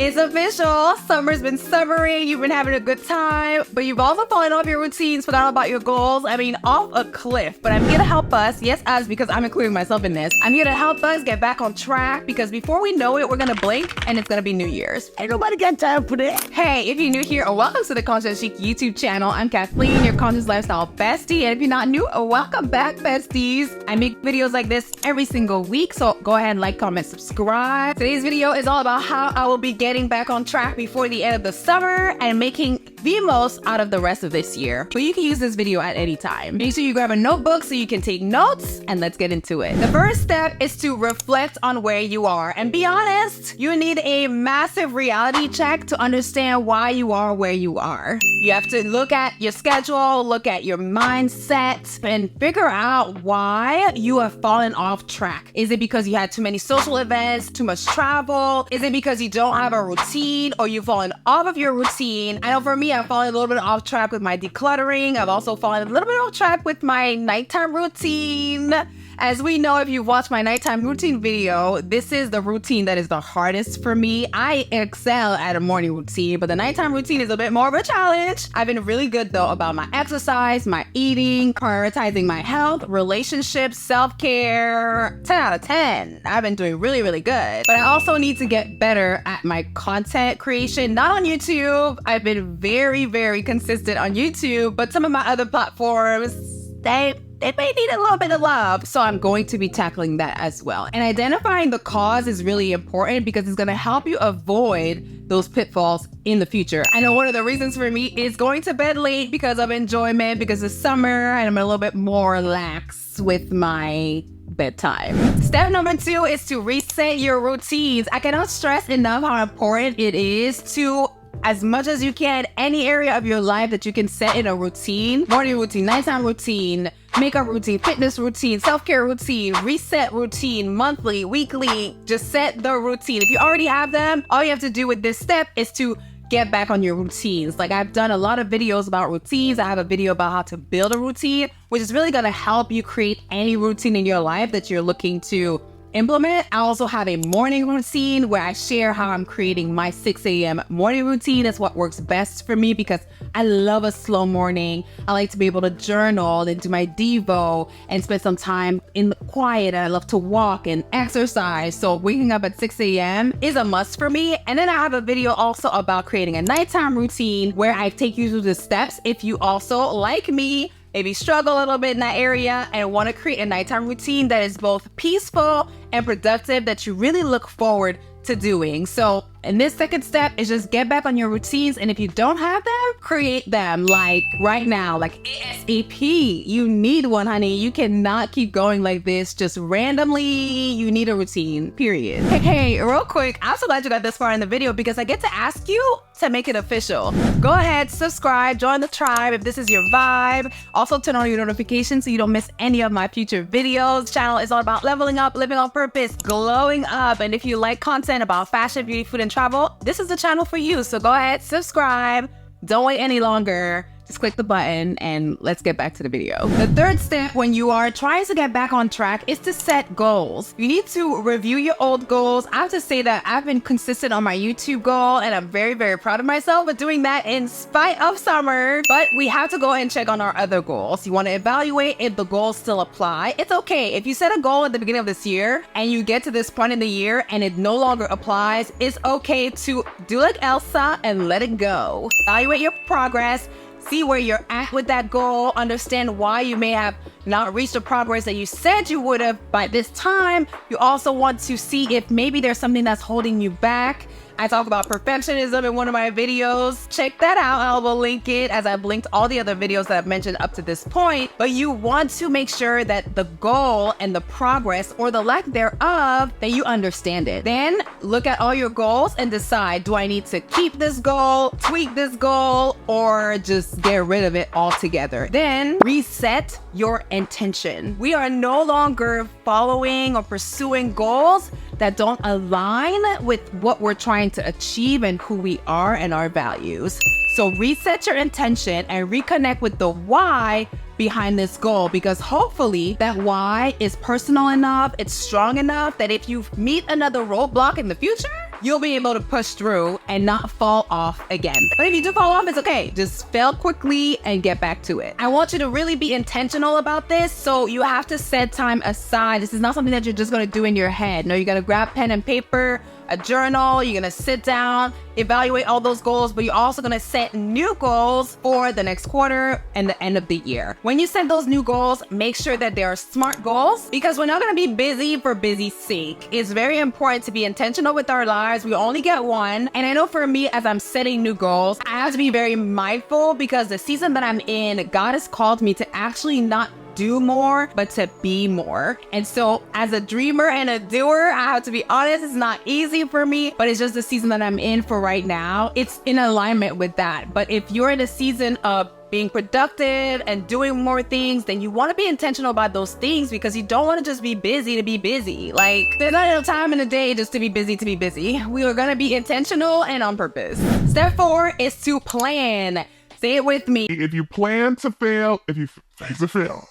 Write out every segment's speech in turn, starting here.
It's official. Summer's been summering. You've been having a good time, but you've also fallen off your routines, forgot about your goals. I mean, off a cliff. But I'm here to help us. Yes, us, because I'm including myself in this. I'm here to help us get back on track because before we know it, we're going to blink and it's going to be New Year's. Ain't nobody got time for that. Hey, if you're new here, welcome to the Conscious Chic YouTube channel. I'm Kathleen, your conscious lifestyle bestie. And if you're not new, welcome back, besties. I make videos like this every single week, so go ahead and like, comment, subscribe. Today's video is all about how I will be getting back on track before the end of the summer and making the most out of the rest of this year. But you can use this video at any time. Make sure you grab a notebook so you can take notes, and let's get into it. The first step is to reflect on where you are. And be honest, you need a massive reality check to understand why you are where you are. You have to look at your schedule, look at your mindset, and figure out why you have fallen off track. Is it because you had too many social events, too much travel? Is it because you don't have a routine or you've fallen off of your routine? I know for me, I've fallen a little bit off track with my decluttering. I've also fallen a little bit off track with my nighttime routine. As we know, if you've watched my nighttime routine video, this is the routine that is the hardest for me. I excel at a morning routine, but the nighttime routine is a bit more of a challenge. I've been really good though about my exercise, my eating, prioritizing my health, relationships, self-care. 10 out of 10. I've been doing really, really good. But I also need to get better at my content creation, not on YouTube. I've been very, very consistent on YouTube, but some of my other platforms, they may need a little bit of love. So I'm going to be tackling that as well. And identifying the cause is really important because it's going to help you avoid those pitfalls in the future. I know one of the reasons for me is going to bed late because of enjoyment, because it's summer and I'm a little bit more lax with my bedtime. Step number 2 is to reset your routines. I cannot stress enough how important it is to, as much as you can, any area of your life that you can set in a routine, morning routine, nighttime routine, makeup routine, fitness routine, self-care routine, reset routine, monthly, weekly, just set the routine. If you already have them, all you have to do with this step is to get back on your routines. Like, I've done a lot of videos about routines. I have a video about how to build a routine, which is really gonna help you create any routine in your life that you're looking to implement. I also have a morning routine where I share how I'm creating my 6 a.m. morning routine. That's what works best for me because I love a slow morning. I like to be able to journal and do my Devo and spend some time in the quiet. I love to walk and exercise. So waking up at 6 a.m. is a must for me. And then I have a video also about creating a nighttime routine where I take you through the steps if you also, like me, maybe struggle a little bit in that area and want to create a nighttime routine that is both peaceful and productive that you really look forward to doing. So in this second step is just get back on your routines, and if you don't have them, create them like right now, like ASAP. You need one, honey. You cannot keep going like this just randomly. You need a routine, period. Hey, real quick, I'm so glad you got this far in the video because I get to ask you to make it official. Go ahead, subscribe, join the tribe if this is your vibe. Also turn on your notifications so you don't miss any of my future videos. This channel is all about leveling up, living on purpose, glowing up. And if you like content about fashion, beauty, food, and travel, this is the channel for you. So go ahead, subscribe. Don't wait any longer. Just click the button and let's get back to the video. The third step when you are trying to get back on track is to set goals. You need to review your old goals. I have to say that I've been consistent on my YouTube goal and I'm very, very proud of myself for doing that in spite of summer. But we have to go and check on our other goals. You want to evaluate if the goals still apply. It's okay. If you set a goal at the beginning of this year and you get to this point in the year and it no longer applies, it's okay to do like Elsa and let it go. Evaluate your progress. See where you're at with that goal, understand why you may have not reached the progress that you said you would have by this time. You also want to see if maybe there's something that's holding you back. I talk about perfectionism in one of my videos. Check that out. I will link it as I've linked all the other videos that I've mentioned up to this point. But you want to make sure that the goal and the progress or the lack thereof, that you understand it. Then look at all your goals and decide, do I need to keep this goal, tweak this goal, or just get rid of it altogether? Then reset your intention. We are no longer following or pursuing goals that don't align with what we're trying to achieve and who we are and our values. So reset your intention and reconnect with the why behind this goal, because hopefully that why is personal enough, it's strong enough that if you meet another roadblock in the future, you'll be able to push through and not fall off again. But if you do fall off, it's okay. Just fail quickly and get back to it. I want you to really be intentional about this. So you have to set time aside. This is not something that you're just gonna do in your head. No, you gotta grab pen and paper, a journal, you're gonna sit down, evaluate all those goals, but you're also gonna set new goals for the next quarter and the end of the year. When you set those new goals, make sure that they are SMART goals, because we're not gonna be busy for busy's sake. It's very important to be intentional with our lives. We only get one. And I know for me, as I'm setting new goals, I have to be very mindful because the season that I'm in, God has called me to actually not do more, but to be more. And so as a dreamer and a doer, I have to be honest, it's not easy for me, but it's just the season that I'm in for right now. It's in alignment with that. But if you're in a season of being productive and doing more things, then you want to be intentional about those things, because you don't want to just be busy to be busy. Like, there's not enough time in the day just to be busy to be busy. We are going to be intentional and on purpose. Step 4 is to plan. Say it with me. If you plan to fail, if you fail to fail.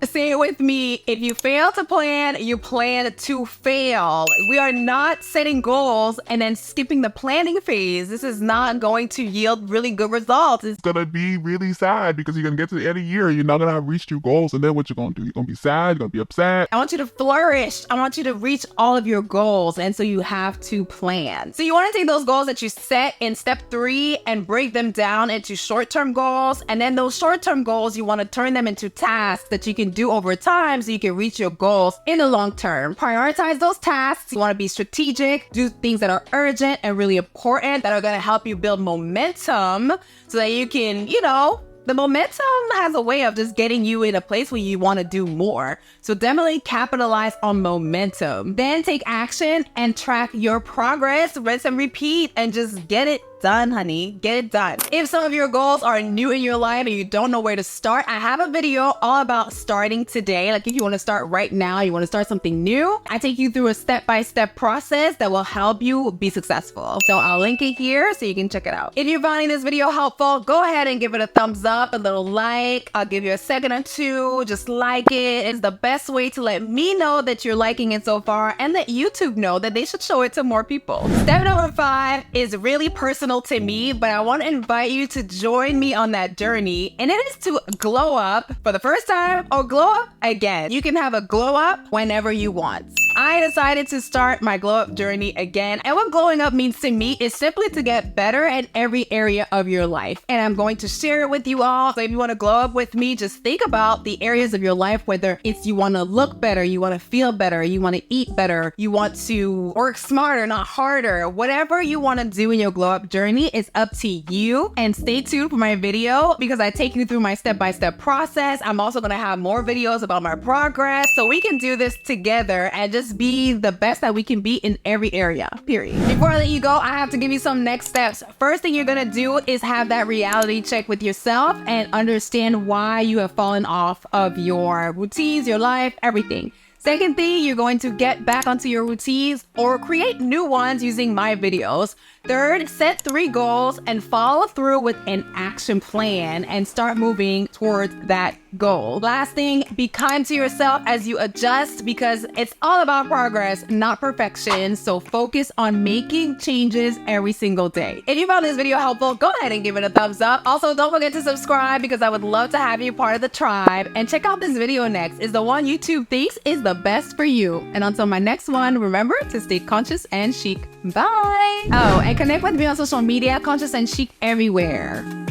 Say it with me. If you fail to plan, you plan to fail. We are not setting goals and then skipping the planning phase. This is not going to yield really good results. It's going to be really sad because you're going to get to the end of the year, you're not going to have reached your goals. And then what you're going to do? You're going to be sad, you're going to be upset. I want you to flourish. I want you to reach all of your goals. And so you have to plan. So you want to take those goals that you set in step 3 and break them down into short-term goals. And then those short-term goals, you want to turn them into tasks that you can do over time so you can reach your goals in the long term. Prioritize those tasks. You want to be strategic, do things that are urgent and really important that are going to help you build momentum so that you can, the momentum has a way of just getting you in a place where you want to do more. So definitely capitalize on momentum. Then take action and track your progress, rinse and repeat, and just get it done, honey. Get it done. If some of your goals are new in your life and you don't know where to start, I have a video all about starting today. Like, if you want to start right now, you want to start something new, I take you through a step-by-step process that will help you be successful. So I'll link it here so you can check it out. If you're finding this video helpful, go ahead and give it a thumbs up, a little like. I'll give you a second or two. Just like it. It's the best way to let me know that you're liking it so far, and let YouTube know that they should show it to more people. Step number 5 is really personal to me, but I want to invite you to join me on that journey, and it is to glow up for the first time or glow up again. You can have a glow up whenever you want. I decided to start my glow up journey again, and what glowing up means to me is simply to get better at every area of your life, and I'm going to share it with you all. So if you want to glow up with me, just think about the areas of your life, whether it's you want to look better, you want to feel better, you want to eat better, you want to work smarter, not harder. Whatever you want to do in your glow up journey is up to you. And stay tuned for my video, because I take you through my step-by-step process. I'm also going to have more videos about my progress, so we can do this together and just be the best that we can be in every area, period. Before I let you go, I have to give you some next steps. First thing you're going to do is have that reality check with yourself and understand why you have fallen off of your routines, your life, everything. Second thing, you're going to get back onto your routines or create new ones using my videos. Third, set 3 goals and follow through with an action plan and start moving towards that goal. Last thing, be kind to yourself as you adjust, because it's all about progress, not perfection. So focus on making changes every single day. If you found this video helpful, go ahead and give it a thumbs up. Also, don't forget to subscribe, because I would love to have you part of the tribe. And check out this video next. It's the one YouTube thinks is the best for you. And until my next one, remember to stay conscious and chic. Bye. Oh, and connect with me on social media, conscious and chic everywhere.